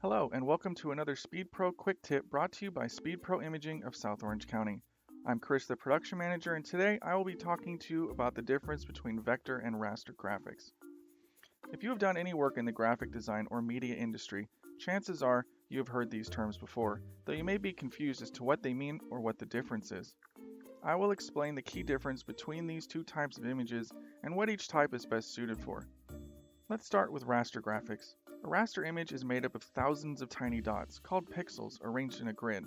Hello, and welcome to another Speed Pro Quick Tip brought to you by Speed Pro Imaging of South Orange County. I'm Chris, the production manager, and today I will be talking to you about the difference between vector and raster graphics. If you have done any work in the graphic design or media industry, chances are you have heard these terms before, though you may be confused as to what they mean or what the difference is. I will explain the key difference between these two types of images and what each type is best suited for. Let's start with raster graphics. A raster image is made up of thousands of tiny dots, called pixels, arranged in a grid.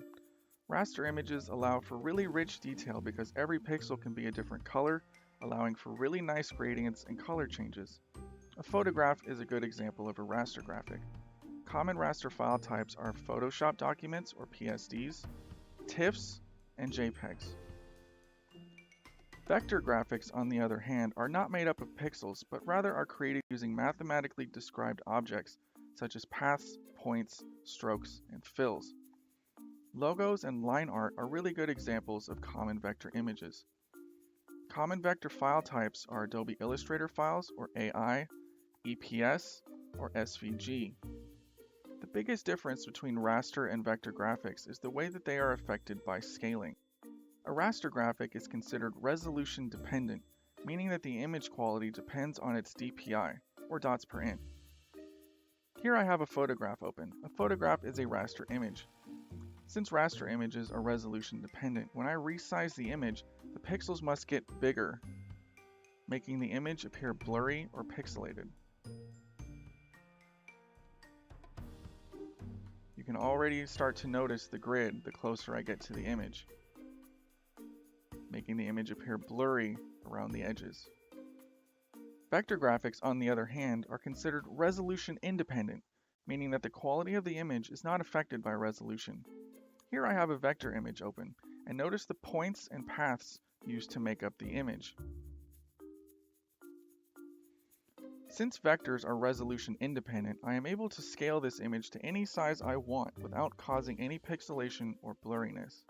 Raster images allow for really rich detail because every pixel can be a different color, allowing for really nice gradients and color changes. A photograph is a good example of a raster graphic. Common raster file types are Photoshop documents or PSDs, TIFFs, and JPEGs. Vector graphics, on the other hand, are not made up of pixels, but rather are created using mathematically described objects, such as paths, points, strokes, and fills. Logos and line art are really good examples of common vector images. Common vector file types are Adobe Illustrator files, or AI, EPS, or SVG. The biggest difference between raster and vector graphics is the way that they are affected by scaling. A raster graphic is considered resolution dependent, meaning that the image quality depends on its DPI, or dots per inch. Here I have a photograph open. A photograph is a raster image. Since raster images are resolution dependent, when I resize the image, the pixels must get bigger, making the image appear blurry or pixelated. You can already start to notice the grid the closer I get to the image, making the image appear blurry around the edges. Vector graphics, on the other hand, are considered resolution independent, meaning that the quality of the image is not affected by resolution. Here I have a vector image open, and notice the points and paths used to make up the image. Since vectors are resolution independent, I am able to scale this image to any size I want without causing any pixelation or blurriness.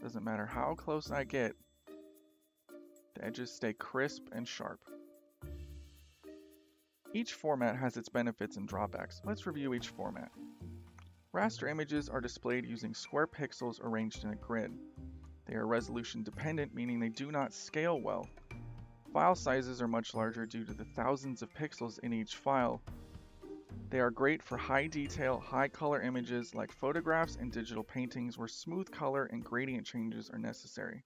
Doesn't matter how close I get, the edges stay crisp and sharp. Each format has its benefits and drawbacks. Let's review each format. Raster images are displayed using square pixels arranged in a grid. They are resolution dependent, meaning they do not scale well. File sizes are much larger due to the thousands of pixels in each file. They are great for high detail, high color images like photographs and digital paintings where smooth color and gradient changes are necessary.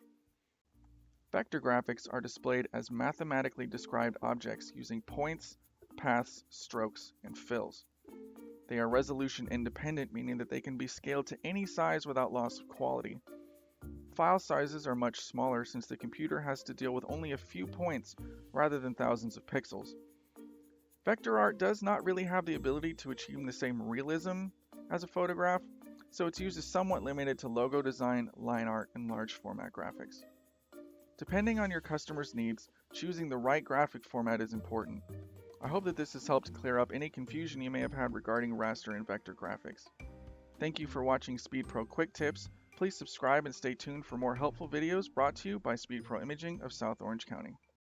Vector graphics are displayed as mathematically described objects using points, paths, strokes, and fills. They are resolution independent, meaning that they can be scaled to any size without loss of quality. File sizes are much smaller since the computer has to deal with only a few points rather than thousands of pixels. Vector art does not really have the ability to achieve the same realism as a photograph, so its use is somewhat limited to logo design, line art, and large format graphics. Depending on your customer's needs, choosing the right graphic format is important. I hope that this has helped clear up any confusion you may have had regarding raster and vector graphics. Thank you for watching Speed Pro Quick Tips. Please subscribe and stay tuned for more helpful videos brought to you by Speed Pro Imaging of South Orange County.